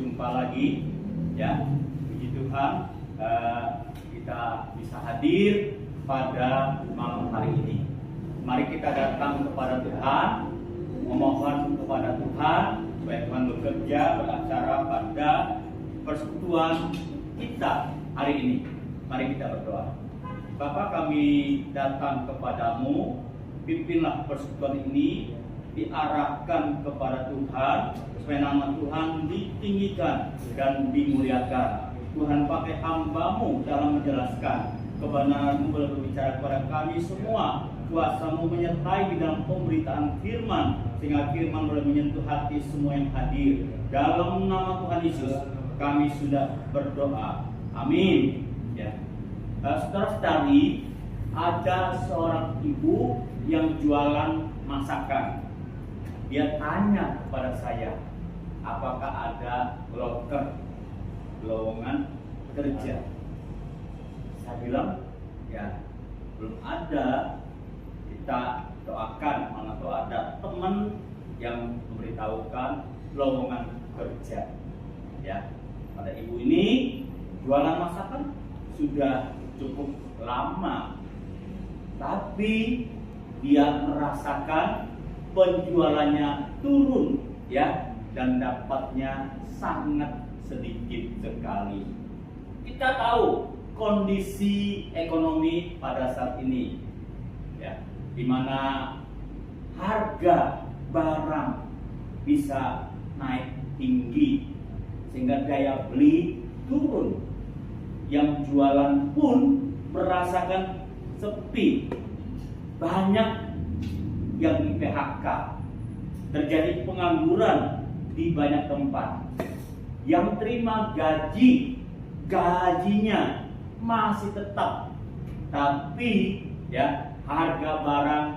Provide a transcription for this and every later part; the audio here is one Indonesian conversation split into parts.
berjumpa lagi, ya. Puji Tuhan, kita bisa hadir pada malam hari ini. Mari kita datang kepada Tuhan, memohon kepada Tuhan supaya Tuhan bekerja beracara pada persekutuan kita hari ini. Mari kita berdoa. Bapa, kami datang kepadamu, pimpinlah persekutuan ini, diarahkan kepada Tuhan, supaya nama Tuhan ditinggikan dan dimuliakan. Tuhan, pakai hamba-Mu dalam menjelaskan kebenaran-Mu, berbicara kepada kami semua. Kuasa-Mu menyertai di dalam pemberitaan firman, sehingga firman boleh menyentuh hati semua yang hadir. Dalam nama Tuhan Yesus kami sudah berdoa. Amin. Ya. Saudara-saudari, ada seorang ibu yang jualan masakan. Dia tanya kepada saya, apakah ada lowongan kerja? Saya bilang, ya belum ada. Kita doakan, mana tahu ada teman yang memberitahukan lowongan kerja. Ya, pada ibu ini jualan masakan sudah cukup lama, tapi dia merasakan penjualannya turun, ya, dan dapatnya sangat sedikit sekali. Kita tahu kondisi ekonomi pada saat ini, ya, di mana harga barang bisa naik tinggi sehingga daya beli turun. Yang jualan pun merasakan sepi. Banyak yang di PHK. Terjadi pengangguran di banyak tempat. Yang terima gajinya masih tetap, tapi ya harga barang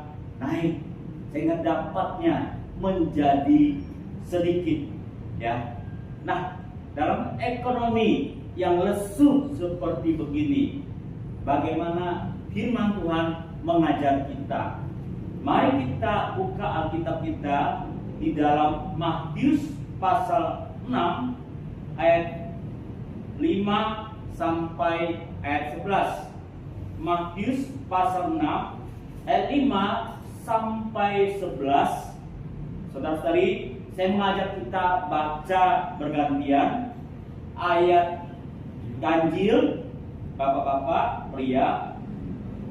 naik sehingga dapatnya menjadi sedikit, ya. Nah, dalam ekonomi yang lesu seperti begini, bagaimana firman Tuhan mengajar kita? Mari kita buka Alkitab kita di dalam Matius pasal 6 ayat 5 sampai ayat 11. Matius pasal 6 ayat 5 sampai 11. Saudara-saudari, saya mengajak kita baca bergantian ayat ganjil bapak-bapak pria,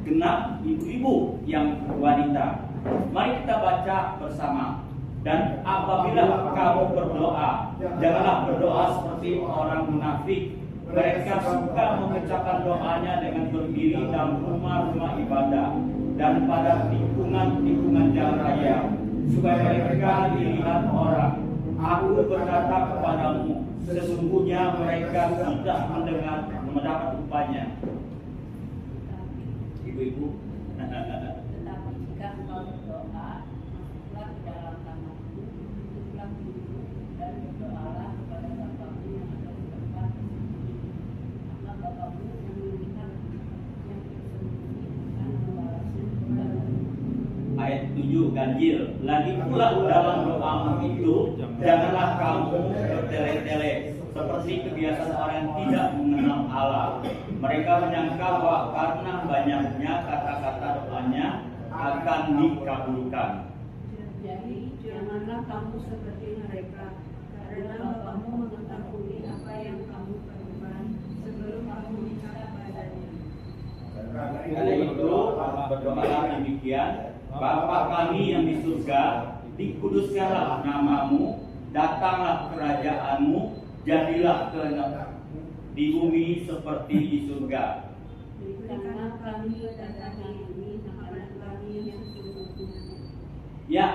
genap ibu-ibu yang wanita. Mari kita baca bersama. Dan apabila kamu berdoa, janganlah berdoa seperti orang munafik. Mereka suka mengucapkan doanya dengan berdiri dalam rumah-rumah ibadah dan pada tikungan-tikungan jalan raya, supaya mereka dilihat orang. Aku berkata kepadamu, sesungguhnya mereka tidak mendapat upahnya. Ibu-ibu, tetapi jika engkau berdoa, masuklah ke dalam kamarmu, duduklah dulu dan berdoalah kepada Bapamu yang ada di tempat tersembunyi. Maka Bapamu yang melihat yang tersembunyi akan membalasnya kepadamu. Ayat 7 ganjil. Lagi pula dalam doamu itu, janganlah kamu bertele-tele seperti kebiasaan orang yang tidak mengenal Allah. Mereka menyangka bahwa karena banyaknya kata-kata doanya akan dikabulkan. Jadi janganlah kamu seperti mereka, karena Bapamu mengetahui apa yang kamu perlukan sebelum kamu minta padanya. Karena itu berdoalah demikian, Bapa kami yang di surga, dikuduskanlah namamu, datanglah kerajaanmu, jadilah kehendakmu di bumi seperti di surga. Berikanlah kami pada hari ini makanan kami yang sesungguhnya. Ya,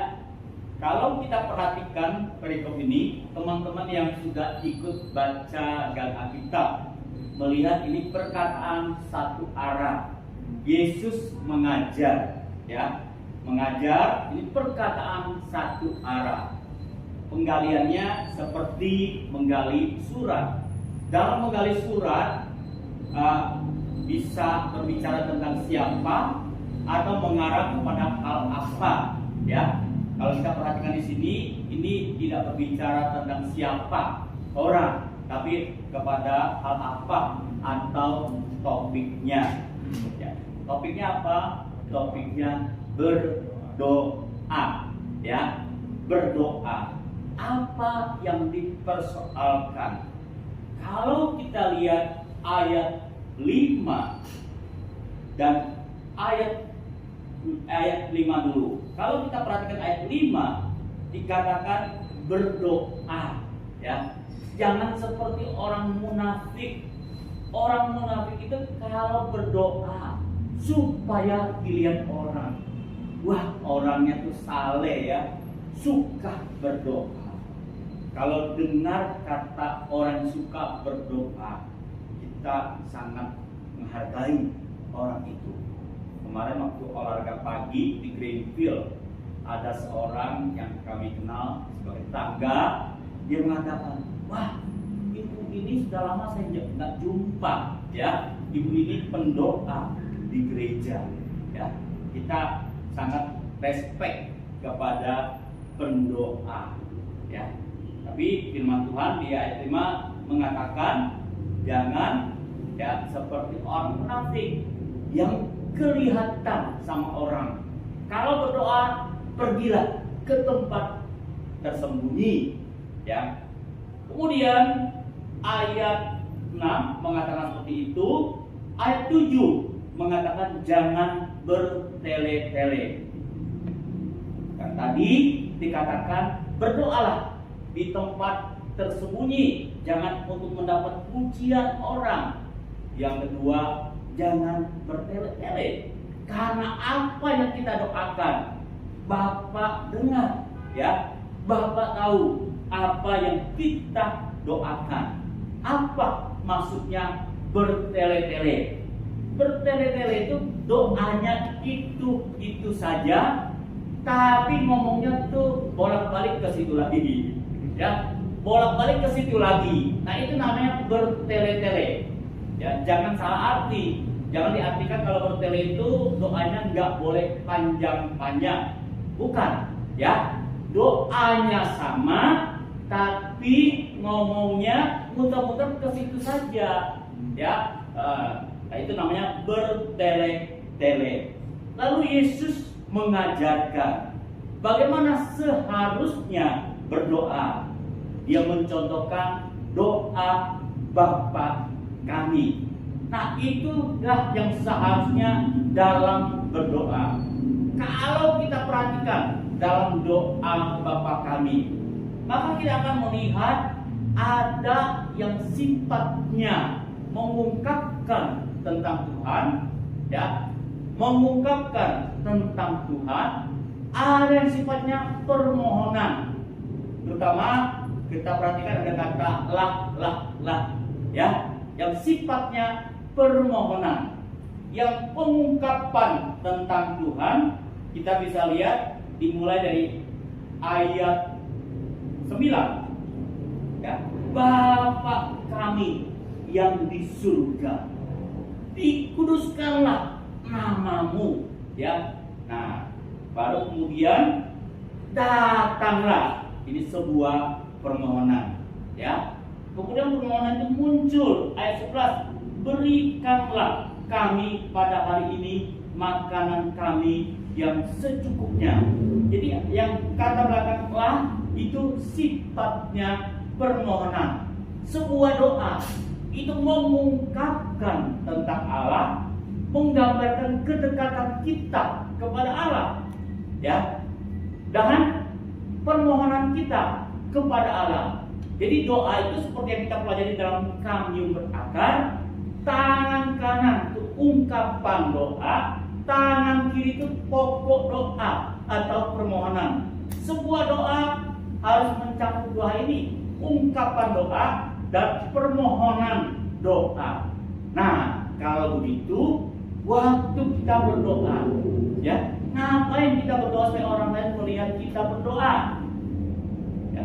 kalau kita perhatikan perikop ini, teman-teman yang sudah ikut baca Alkitab melihat ini perkataan satu arah. Yesus mengajar, ya, mengajar ini perkataan satu arah. Penggaliannya seperti menggali surat. Dalam menggali surat bisa berbicara tentang siapa atau mengarah kepada hal apa, ya. Kalau kita perhatikan di sini, ini tidak berbicara tentang siapa, orang, tapi kepada hal apa atau topiknya. Ya. Topiknya apa? Topiknya berdoa, ya, berdoa. Apa yang dipersoalkan? Kalau kita lihat ayat 5 dan ayat 5 dulu. Kalau kita perhatikan ayat 5, dikatakan berdoa, ya. Jangan seperti orang munafik. Orang munafik itu kalau berdoa supaya dilihat orang. Wah, orangnya tuh saleh ya, suka berdoa. Kalau dengar kata orang suka berdoa, kita sangat menghargai orang itu. Kemarin waktu olahraga pagi di Greenfield, ada seorang yang kami kenal sebagai tetangga. Dia mengatakan, wah, ibu ini sudah lama saya nggak jumpa, ya. Ibu ini pendoa di gereja, ya. Kita sangat respect kepada pendoa, ya. Tapi firman Tuhan di ayat 5 mengatakan jangan ya seperti orang munafik yang kelihatan sama orang. Kalau berdoa, pergilah ke tempat tersembunyi, ya. Kemudian ayat 6 mengatakan seperti itu. Ayat 7 mengatakan jangan bertele-tele. Dan tadi dikatakan berdoalah di tempat tersembunyi, jangan untuk mendapat pujian orang. Yang kedua, jangan bertele-tele. Karena apa yang kita doakan, Bapak dengar, ya. Bapak tahu apa yang kita doakan. Apa maksudnya bertele-tele? Bertele-tele itu doanya itu saja, tapi ngomongnya tuh bolak-balik ke situ lagi, ya, bolak-balik ke situ lagi. Nah, itu namanya bertele-tele. Ya, jangan salah arti. Jangan diartikan kalau bertele itu doanya nggak boleh panjang-panjang. Bukan, ya. Doanya sama, tapi ngomongnya muter-muter ke situ saja, ya. Nah, itu namanya bertele-tele. Lalu Yesus mengajarkan bagaimana seharusnya berdoa. Dia mencontohkan doa Bapa kami. Nah, itulah yang seharusnya dalam berdoa. Kalau kita perhatikan dalam doa Bapa kami, maka kita akan melihat ada yang sifatnya mengungkapkan tentang Tuhan, ya, mengungkapkan tentang Tuhan. Ada yang sifatnya permohonan, terutama kita perhatikan ada kata lah, ya, yang sifatnya permohonan. Yang pengungkapan tentang Tuhan kita bisa lihat dimulai dari ayat 9, ya. Bapa kami yang di surga, dikuduskanlah namamu, ya. Nah, baru kemudian datanglah. Ini sebuah permohonan, ya. Kemudian permohonan itu muncul ayat 11, berikanlah kami pada hari ini makanan kami yang secukupnya. Jadi yang kata belakanglah itu sifatnya permohonan. Sebuah doa itu mengungkapkan tentang Allah, menggambarkan kedekatan kita kepada Allah, ya, dan permohonan kita kepada Allah. Jadi doa itu seperti yang kita pelajari dalam Kamyum berakar. Tangan kanan itu ungkapan doa, tangan kiri itu pokok doa atau permohonan. Sebuah doa harus mencakup dua ini, ungkapan doa dan permohonan doa. Nah, kalau begitu, waktu kita berdoa, ya, ngapain kita berdoa supaya orang lain melihat kita berdoa? Ya.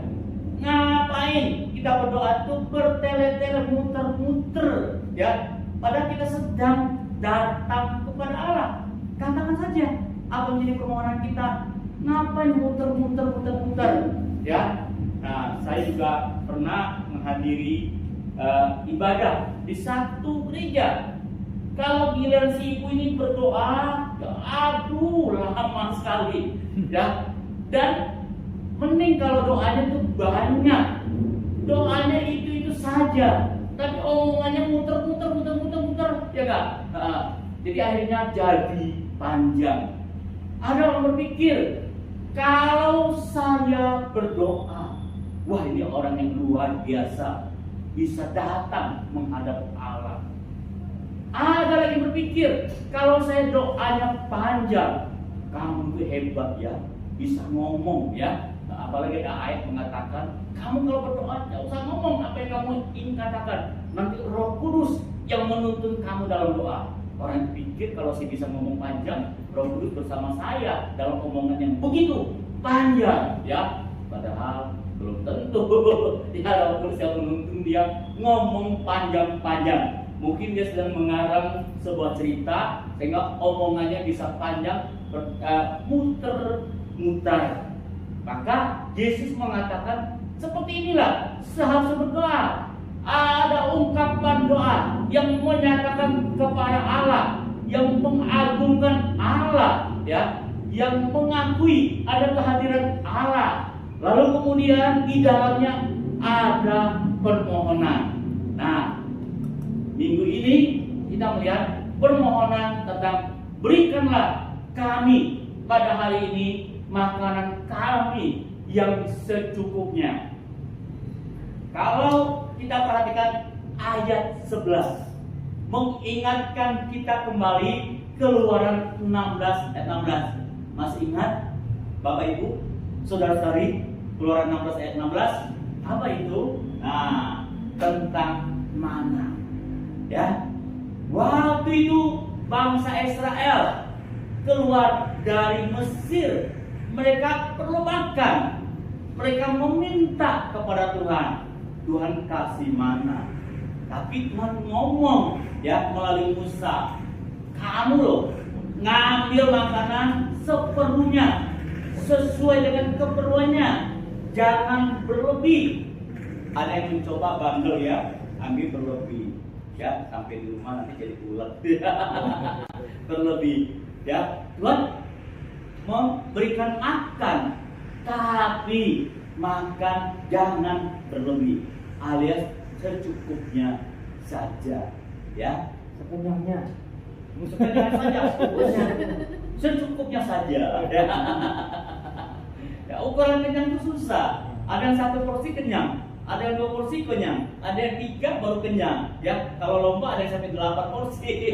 Ngapain kita berdoa itu bertele-tele, muter-muter, ya? Padahal kita sedang datang kepada Allah. Katakan saja apa menjadi permohonan kita. Ngapain muter-muter, ya? Nah, saya juga pernah menghadiri ibadah di satu gereja. Kalau giliran si ibu ini berdoa, ya aduh lama sekali, ya. Dan mending kalau doanya tuh banyak, doanya itu saja, tapi omongannya muter, ya kan? Jadi akhirnya jadi panjang. Ada orang berpikir, kalau saya berdoa, wah ini orang yang luar biasa, bisa datang menghadap Allah. Ada lagi berpikir, kalau saya doanya panjang, kamu itu hebat ya, bisa ngomong ya. Apalagi ada ayat mengatakan, kamu kalau berdoa tidak usah ngomong apa yang kamu ingin katakan, nanti Roh Kudus yang menuntun kamu dalam doa. Orang pikir kalau saya bisa ngomong panjang, Roh Kudus bersama saya dalam omongan yang begitu panjang ya. Padahal belum tentu ya, Roh Kudus yang menuntun dia ngomong panjang-panjang. Mungkin dia sedang mengarang sebuah cerita sehingga omongannya bisa panjang, muter-muter. Maka Yesus mengatakan seperti inilah seharusnya berdoa. Ada ungkapan doa yang menyatakan kepada Allah, yang mengagungkan Allah, ya, yang mengakui ada kehadiran Allah. Lalu kemudian di dalamnya ada permohonan. Nah, minggu ini kita melihat permohonan tentang berikanlah kami pada hari ini makanan kami yang secukupnya. Kalau kita perhatikan ayat 11 mengingatkan kita kembali Keluaran 16 ayat 16. Masih ingat Bapak Ibu, Saudara-saudari, Keluaran 16 ayat 16? Apa itu? Nah, tentang mana? Ya. Waktu itu bangsa Israel keluar dari Mesir, mereka perlu makan. Mereka meminta kepada Tuhan, Tuhan kasih mana. Tapi Tuhan ngomong ya melalui Musa, kamu loh ngambil makanan seperlunya, sesuai dengan keperluannya, jangan berlebih. Ada yang mencoba bandel ya, ambil berlebih ya, sampai di rumah nanti jadi ulet. Berlebih ya. Tuhan memberikan makan, tapi makan jangan berlebih, alias secukupnya saja, ya. Sekenyangnya. Sekenyangnya saja, secukupnya saja. Ya, ukuran kenyang itu susah. Ada yang 1 porsi kenyang, ada yang 2 porsi kenyang, ada yang 3 baru kenyang. Ya, kalau lomba ada yang sampai 8 porsi.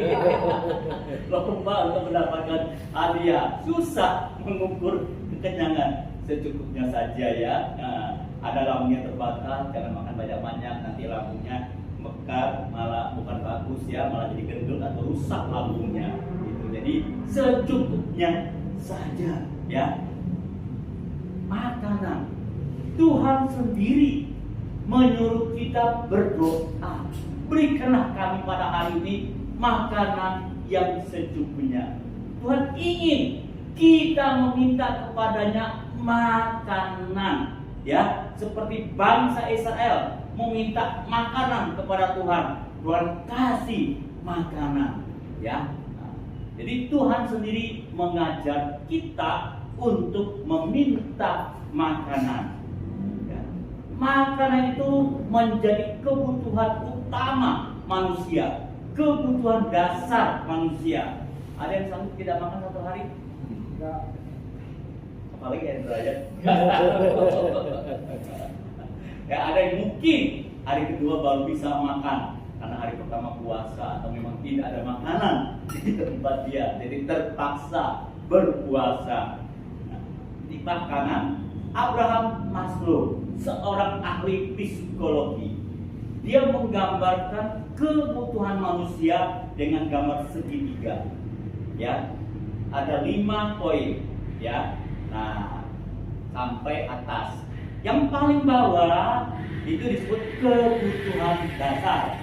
Lomba untuk mendapatkan hadiah, susah mengukur kekenyangan. Secukupnya saja ya. Nah, ada lambungnya terbatas, jangan makan banyak-banyak, nanti lambungnya mekar, malah bukan bagus ya, malah jadi gendut atau rusak lambungnya. Gitu. Jadi secukupnya saja ya. Makanan, Tuhan sendiri menyuruh kita berdoa, berikanlah kami pada hari ini makanan yang secukupnya. Tuhan ingin kita meminta kepadanya makanan, ya, seperti bangsa Israel meminta makanan kepada Tuhan. Tuhan kasih makanan, ya. Nah, jadi Tuhan sendiri mengajar kita untuk meminta makanan. Ya. Makanan itu menjadi kebutuhan utama manusia, kebutuhan dasar manusia. Ada yang sanggup tidak makan 1 hari? Enggak. Apalagi yang derajat. Ya, ada yang mungkin hari kedua baru bisa makan karena hari pertama puasa atau memang tidak ada makanan di tempat dia, jadi terpaksa berpuasa. Nah, di makanan, Abraham Maslow, seorang ahli psikologi, dia menggambarkan kebutuhan manusia dengan gambar segitiga. Ya, ada 5 poin. Ya, nah sampai atas. Yang paling bawah itu disebut kebutuhan dasar,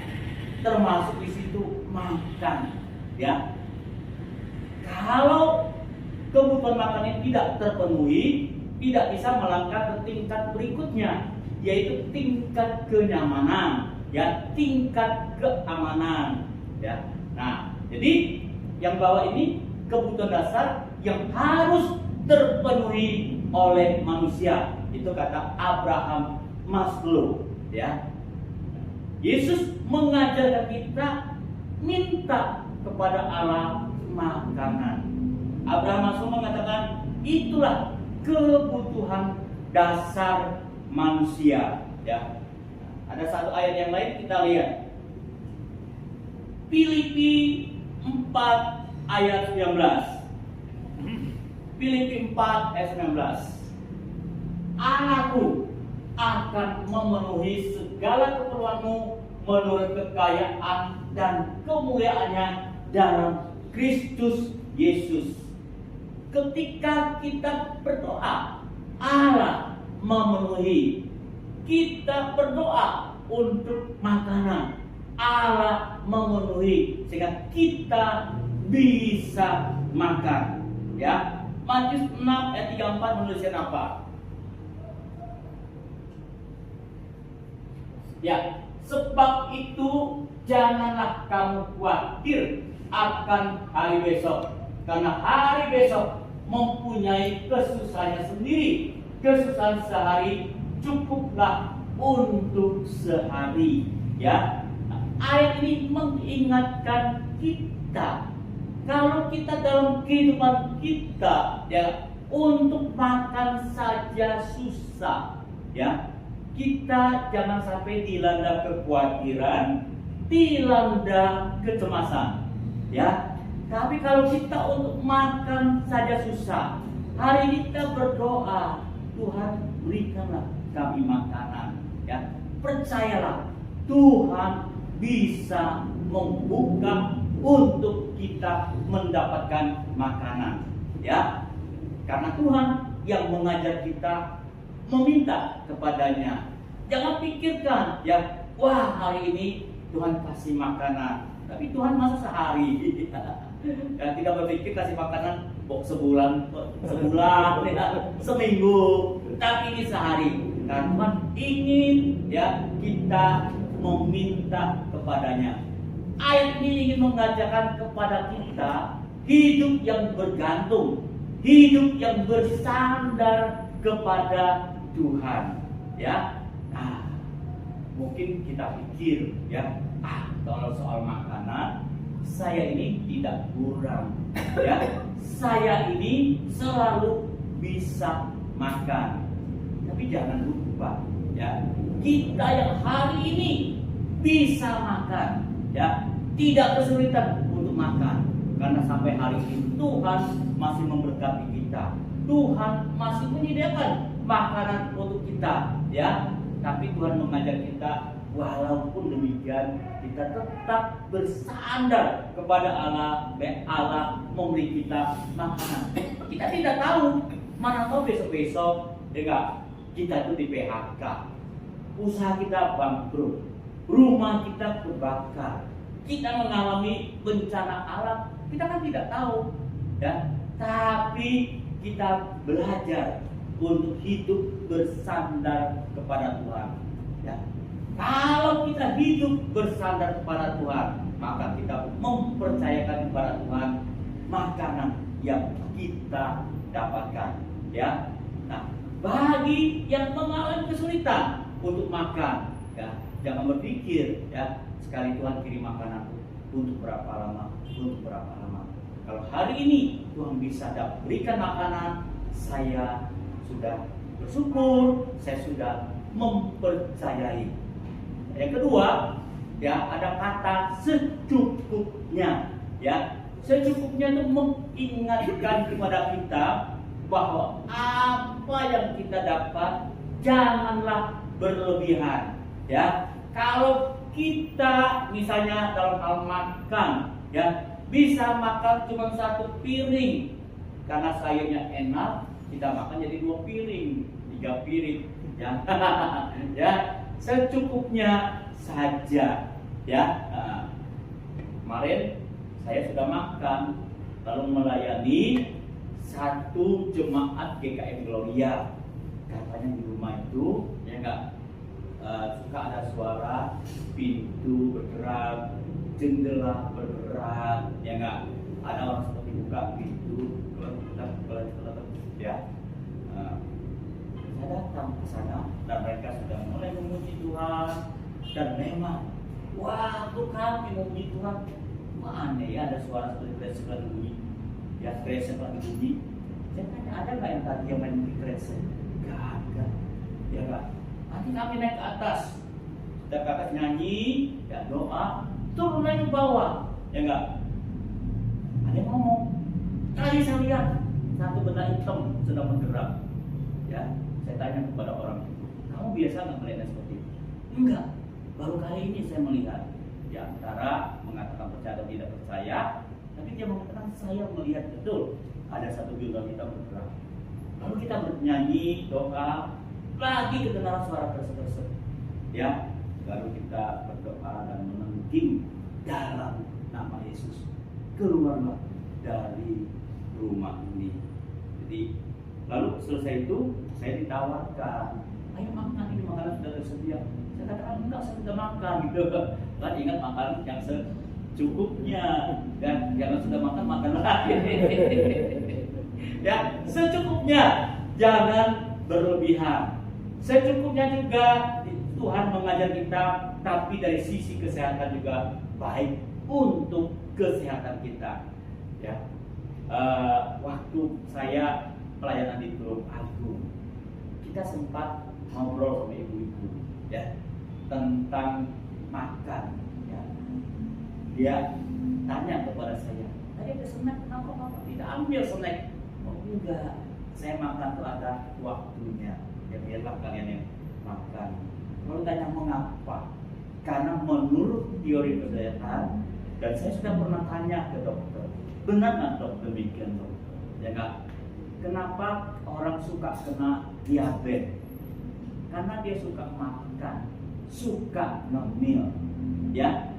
termasuk di situ makan. Ya, kalau kebutuhan makannya tidak terpenuhi, tidak bisa melangkah ke tingkat berikutnya, yaitu tingkat kenyamanan, ya, tingkat keamanan, ya. Nah, jadi yang bawah ini kebutuhan dasar yang harus terpenuhi oleh manusia. Itu kata Abraham Maslow, ya. Yesus mengajarkan kita minta kepada Allah makanan. Abraham Maslow mengatakan itulah kebutuhan dasar manusia, ya. Ada satu ayat yang lain kita lihat. Filipi 4 ayat 19. Filipi 4 ayat 19. Anakku akan memenuhi segala keperluanmu menurut kekayaan dan kemuliaannya dalam Kristus Yesus. Ketika kita berdoa, Allah memenuhi. Kita berdoa untuk makanan, Allah memenuhi sehingga kita bisa makan. Ya, Matius 6 ayat 34 menuliskan apa? Ya, sebab itu janganlah kamu khawatir akan hari besok, karena hari besok mempunyai kesusahannya sendiri. Kesusahan sehari cukuplah untuk sehari. Ya, ayat ini mengingatkan kita kalau kita dalam kehidupan kita, ya, untuk makan saja susah, ya, kita jangan sampai dilanda kekhawatiran, dilanda kecemasan, ya. Tapi kalau kita untuk makan saja susah, hari ini kita berdoa, Tuhan berikanlah kami makanan, ya. Percayalah, Tuhan bisa membuka untuk kita mendapatkan makanan, ya. Karena Tuhan yang mengajar kita meminta kepadanya. Jangan pikirkan, ya, wah, hari ini Tuhan kasih makanan, tapi Tuhan masa sehari. Ya, tidak berpikir kasih makanan sebulan, ya, seminggu, tapi ini sehari. Karena Tuhan ingin, ya, kita meminta kepadanya. Ayat ini ingin mengajarkan kepada kita hidup yang bergantung, hidup yang bersandar kepada Tuhan, ya. Nah, mungkin kita pikir, ya, kalau soal makanan saya ini tidak kurang, ya. Saya ini selalu bisa makan. Tapi jangan lupa, ya, kita yang hari ini bisa makan, ya, tidak kesulitan untuk makan, karena sampai hari ini Tuhan masih memberkati kita. Tuhan masih menyediakan makanan untuk kita, ya. Tapi Tuhan mengajar kita, walaupun demikian kita tetap bersandar kepada Allah. Allah memberi kita makanan. Kita tidak tahu, mana tahu besok-besok, ya, kita itu di PHK, usaha kita bangkrut, rumah kita terbakar, kita mengalami bencana alam, kita kan tidak tahu, ya. Tapi kita belajar untuk hidup bersandar kepada Tuhan, ya. Kalau kita hidup bersandar kepada Tuhan, maka kita mempercayakan kepada Tuhan makanan yang kita dapatkan, ya. Nah, bagi yang mengalami kesulitan untuk makan, ya, jangan berpikir, ya, sekali Tuhan kirim makanan untuk berapa lama, untuk berapa lama. Kalau hari ini Tuhan bisa berikan makanan, saya sudah bersyukur, saya sudah mempercayai. Yang kedua, ya, ada kata secukupnya, ya. Secukupnya itu mengingatkan kepada kita bahwa apa yang kita dapat janganlah berlebihan, ya. Kalau kita misalnya dalam hal makan, ya, bisa makan cuma 1 piring karena sayurnya enak, kita makan jadi 2 piring, 3 piring, ya. Ya, secukupnya saja, ya. Kemarin saya sudah makan lalu melayani satu jemaat GKM Gloria. Katanya di rumah itu, ya enggak, suka ada suara pintu bergerak, jendela bergerak, ya nggak? Ada orang seperti buka pintu, ya. Saya datang ke sana dan mereka sudah mulai memuji Tuhan dan memang waktu kami memuji Tuhan, mana ya ada suara seperti keren bunyi, ya keren seperti bunyi. Saya tanya, ada nggak yang tadi yang main keren? Nggak ada, ya nggak? Nanti kami naik ke atas, sudah ke atas nyanyi, ya doa, turun lagi ke bawah, ya nggak? Ada yang ngomong, tadi saya lihat satu benda hitam sedang bergerak, ya. Saya tanya kepada orang itu, kamu biasa nggak melihat seperti itu? Enggak, baru kali ini saya melihat. Di antara mengatakan percaya atau tidak percaya, tapi dia mengatakan saya melihat betul ada satu benda hitam bergerak. Lalu kita bernyanyi, doa, lagi kedengaran suara tersebut, ya. Lalu kita berdoa dan menengking dalam nama Yesus, keluarlah dari rumah ini. Jadi lalu selesai itu saya ditawarkan, ayo makan, ini makanan sudah tersedia. Saya katakan enggak, saya sudah makan gitu. Kan ingat makan yang secukupnya, dan jangan sudah makan lagi. Ya, secukupnya, jangan berlebihan. Secukupnya juga Tuhan mengajar kita, tapi dari sisi kesehatan juga baik untuk kesehatan kita. Ya, waktu saya pelayanan di Tulung Agung, kita sempat ngobrol sama ibu-ibu, ya, tentang makan. Ya. Dia tanya kepada saya, tadi ada snack, kenapa Bapak tidak ambil snack? Oh enggak, saya makan tuh ada waktunya. Ya biarlah kalian yang makan. Lalu tanya mengapa? Karena menurut teori kesehatan, dan saya sudah pernah tanya ke dokter, benar nggak dok demikian dokter? Ya nggak? Kenapa orang suka kena diabetes? Karena dia suka makan, suka ngemil, ya.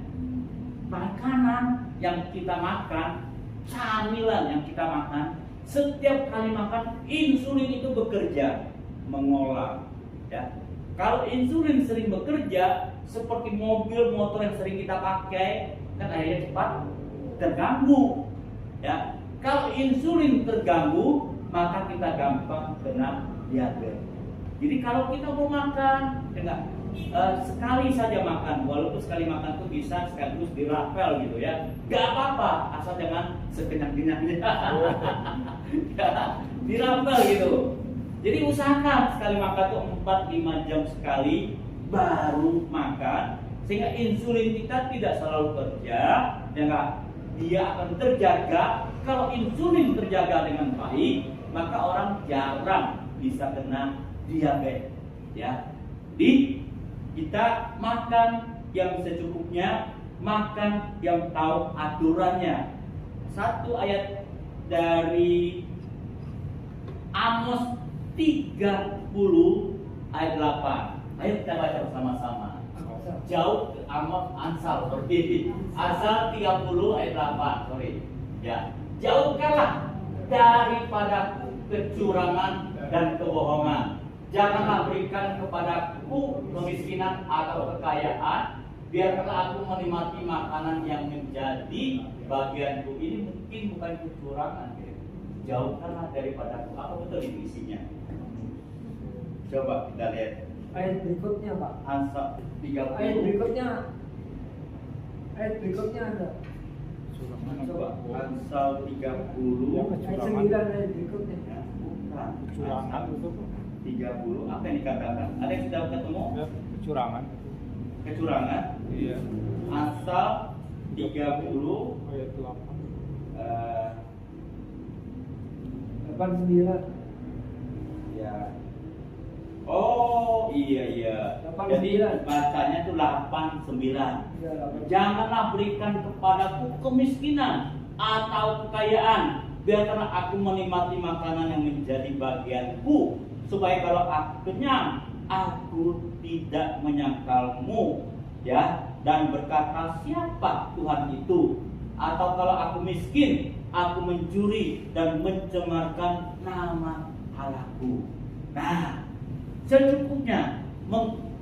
Makanan yang kita makan, camilan yang kita makan, setiap kali makan insulin itu bekerja mengolah, ya. Kalau insulin sering bekerja seperti mobil motor yang sering kita pakai, kan akhirnya cepat terganggu, ya. Kalau insulin terganggu, maka kita gampang kena diabetes. Jadi kalau kita mau makan, enggak sekali saja makan, walaupun sekali makan itu bisa sekaligus dirapel gitu ya, nggak apa-apa, asal jangan sekenyang-kenyangnya. Ya, dirapel gitu. Jadi usahakan sekali makan tuh 4-5 jam sekali baru makan, sehingga insulin kita tidak selalu kerja, ya enggak? Dia akan terjaga. Kalau insulin terjaga dengan baik, maka orang jarang bisa kena diabetes, ya. Jadi kita makan yang secukupnya, makan yang tahu aturannya. Satu ayat dari Amos 30 ayat 8. Ayo kita baca bersama-sama. Jauh ke Amos Ansal seperti Asal 30 ayat 8. Sorry. Ya. Jauhkanlah daripada kecurangan dan kebohongan. Janganlah berikan kepadaku kemiskinan atau kekayaan. Biarkanlah aku menikmati makanan yang menjadi bagianku. Ini mungkin bukan kecurangan. Jauhkanlah daripadaku. Apa betul itu isinya? Coba kita lihat Ayat berikutnya Pak. Ansal 30. Ayat berikutnya ada. Coba Ansal 30 Ayat 9 ayat berikutnya. ya, bukan. Kecurangan itu 30 apa yang dikatakan? Ada yang sudah ketemu? ya, kecurangan. Kecurangan. Iya. Ansal 30 Ayat 8. 89. ya. Oh iya. 89. Jadi bacanya itu 89. Ya, Janganlah berikan kepadaku kemiskinan atau kekayaan. Biarkanlah aku menikmati makanan yang menjadi bagianku, supaya kalau aku kenyang, aku tidak menyangkalmu, ya, dan berkata siapa Tuhan itu. Atau kalau aku miskin, aku mencuri dan mencemarkan nama Allahku. Nah, secukupnya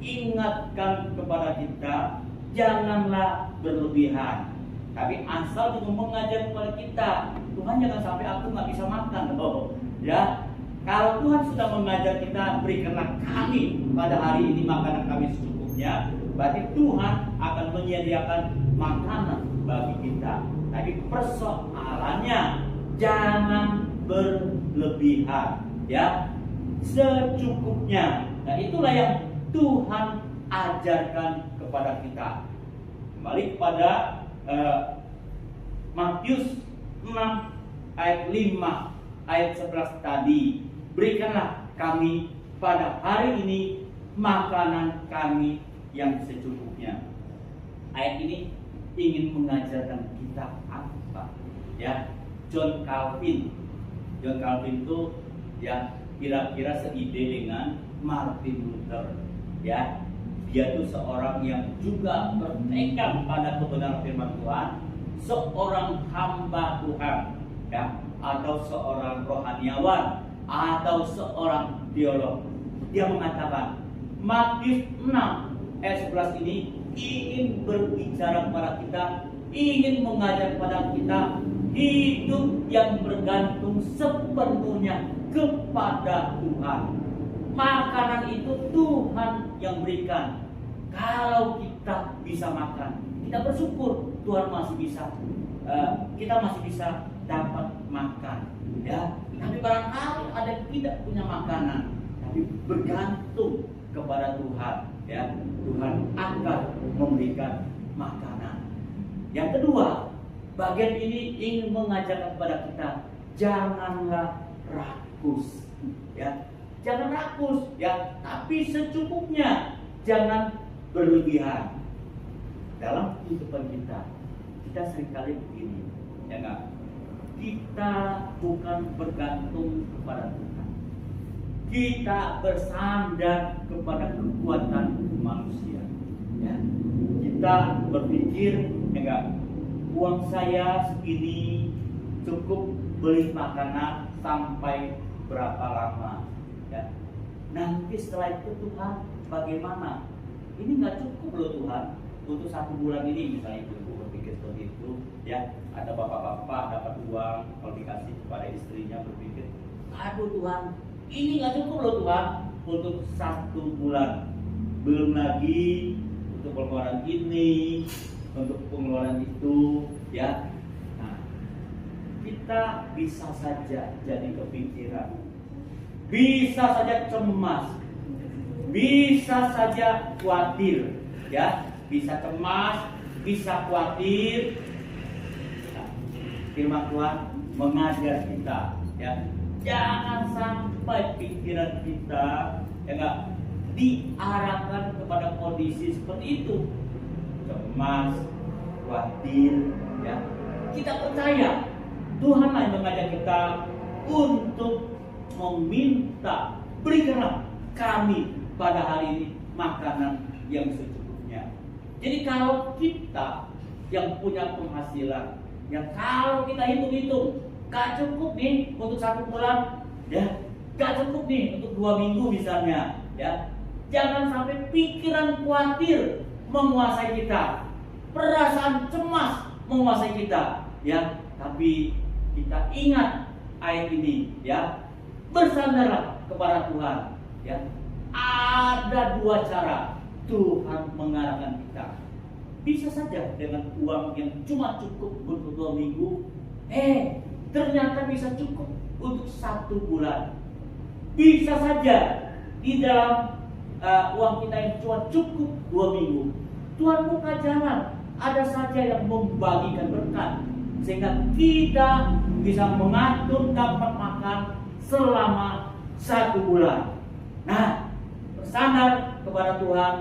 ingatkan kepada kita, janganlah berlebihan. Tapi asal juga mengajar kepada kita, Tuhan jangan sampai aku nggak bisa makan loh. Ya, kalau Tuhan sudah mengajar kita, berikanlah kami pada hari ini makanan kami secukupnya, berarti Tuhan akan menyediakan makanan bagi kita. Tapi persoalannya jangan berlebihan, ya, secukupnya. Nah, itulah yang Tuhan ajarkan kepada kita. Kembali kepada Matius 6 ayat 5 ayat 11 tadi, berikanlah kami pada hari ini makanan kami yang secukupnya. Ayat ini ingin mengajarkan kita apa? Ya, John Calvin itu ya kira-kira seide dengan Martin Luther. Ya, dia itu seorang yang juga berpegang pada kebenaran firman Tuhan, seorang hamba Tuhan, ya, atau seorang rohaniawan, atau seorang teolog. Dia mengatakan, Matius 6 ayat 11 ini ingin berbicara kepada kita, ingin mengajar kepada kita hidup yang bergantung sepenuhnya kepada Tuhan. Makanan itu Tuhan yang berikan. Kalau kita bisa makan, kita bersyukur Tuhan masih bisa, kita masih bisa dapat makan, ya. Tapi barangkali ada yang tidak punya makanan, tapi bergantung kepada Tuhan, ya. Tuhan akan memberikan makanan. Yang kedua, bagian ini ingin mengajarkan kepada kita, janganlah rakus, ya. Jangan rakus, ya, tapi secukupnya, jangan berlebihan. Dalam kehidupan kita seringkali begini, ya enggak? Kita bukan bergantung kepada Tuhan. Kita bersandar kepada kekuatan manusia, ya. Kita berpikir, ya enggak, uang saya segini cukup beli makanan sampai berapa lama, ya. Nanti setelah itu Tuhan bagaimana? Ini nggak cukup loh Tuhan untuk 1 bulan ini, misalnya ibu berpikir seperti itu, ya. Ada bapak-bapak dapat uang, kalau dikasih kepada istrinya berpikir, aduh Tuhan, ini nggak cukup loh Tuhan untuk 1 bulan. Belum lagi untuk pengeluaran ini, untuk pengeluaran itu, ya. Nah, kita bisa saja jadi kepikiran, bisa saja cemas, bisa saja khawatir, ya, bisa cemas, bisa khawatir. Nah, firman Tuhan mengajar kita, ya, jangan sampai pikiran kita, ya enggak, diarahkan kepada kondisi seperti itu, cemas, khawatir, ya. Kita percaya Tuhan yang mengajak kita untuk meminta, berikanlah kami pada hari ini makanan yang secukupnya. Jadi kalau kita yang punya penghasilan, yang kalau kita hitung-hitung gak cukup nih untuk 1 bulan, ya, gak cukup nih untuk 2 minggu misalnya, ya. Jangan sampai pikiran khawatir menguasai kita, perasaan cemas menguasai kita, ya. Tapi kita ingat ayat ini, ya, bersandarlah kepada Tuhan, ya. Ada 2 cara Tuhan mengarahkan kita. Bisa saja dengan uang yang cuma cukup untuk 2 minggu, ternyata bisa cukup untuk 1 bulan. Bisa saja di dalam uang kita yang cuma cukup 2 minggu, Tuhan buka jalan, ada saja yang membagikan berkat, sehingga kita bisa mengatur dapat makan selama 1 bulan. Nah, bersandar kepada Tuhan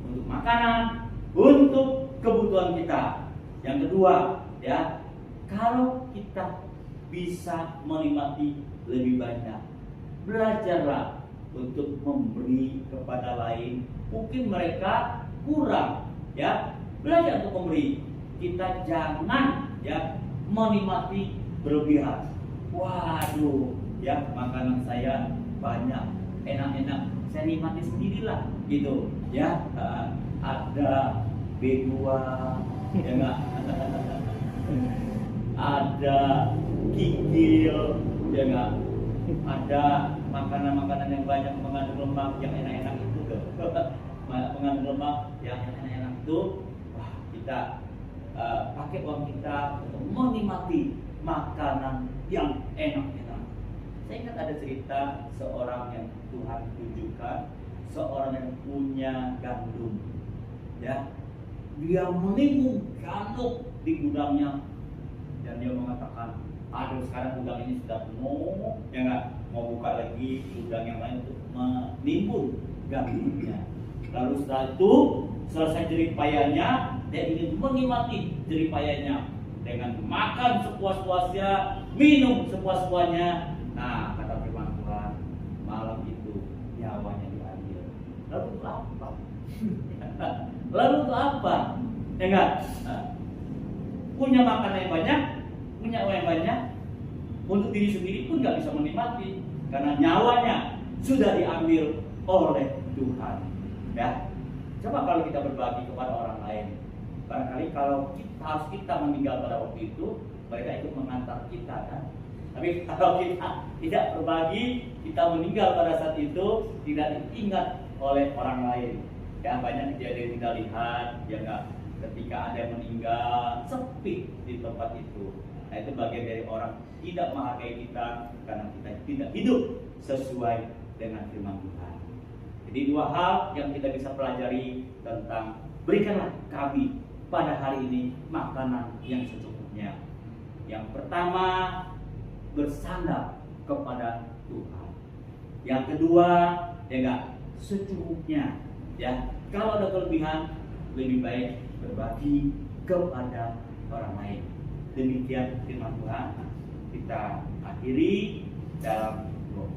untuk makanan, untuk kebutuhan kita. Yang kedua, ya, kalau kita bisa menikmati lebih banyak, belajarlah untuk memberi kepada lain. Mungkin mereka kurang, ya, belajar untuk memberi. Kita jangan, ya, menikmati berlebihan. Waduh, ya, makanan saya banyak, enak-enak saya nikmati sendirilah gitu ya. Ada B2 ya enggak, ada gigil ya enggak, ada makanan-makanan yang banyak mengandung lemak yang enak-enak itu mengandung lemak yang enak-enak itu, wah kita pakai uang kita untuk menikmati makanan yang enak-enak. Saya ingat ada cerita seorang yang Tuhan tunjukkan, seorang yang punya gandum, ya, dia menimbun gandum di gudangnya dan dia mengatakan, aduh sekarang gudang ini sudah penuh, ya nggak, mau buka lagi gudang yang lain untuk menimbun gandumnya. Lalu setelah itu selesai jerih payahnya, dia ingin menikmati jerih payahnya dengan makan sepuas-puasnya, minum sepuas-puasnya. Nah, kata firman Tuhan, malam itu nyawanya diambil. Lalu itu apa? Lalu itu apa? Ya enggak? Punya makanan yang banyak, punya uang yang banyak, untuk diri sendiri pun nggak bisa menikmati karena nyawanya sudah diambil oleh Tuhan. Ya, coba kalau kita berbagi kepada orang lain, barangkali kalau kita meninggal pada waktu itu, mereka ikut mengantar kita kan. Tapi kalau kita tidak berbagi, kita meninggal pada saat itu tidak diingat oleh orang lain. Ya, banyak kejadian kita lihat, ya enggak, ketika ada yang meninggal sepi di tempat itu. Nah, itu bagian dari orang tidak menghargai kita karena kita tidak hidup sesuai dengan firman Tuhan. Jadi dua hal yang kita bisa pelajari tentang berikanlah kami pada hari ini makanan yang secukupnya. Yang pertama, bersandar kepada Tuhan. Yang kedua, ya enggak, secukupnya. Ya, kalau ada kelebihan, lebih baik berbagi kepada orang lain. Demikian firman Tuhan. Kita akhiri dalam doa.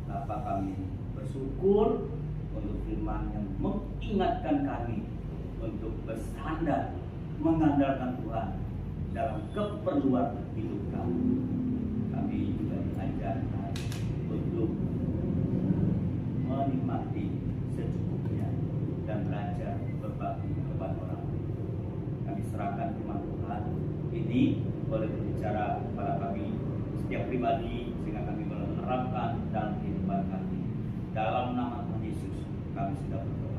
Bapa, kami bersyukur untuk firman yang mengingatkan kami untuk bersandar, mengandalkan Tuhan dalam keperluan hidup kami. Kami juga diajarkan untuk menikmati secukupnya dan belajar berbagi kepada orang lain. Kami serahkan firman Tuhan ini boleh berbicara kepada kami setiap pribadi sehingga kami menerapkan dalam kehidupan kami. Dalam nama Tuhan Yesus kami sudah berdoa.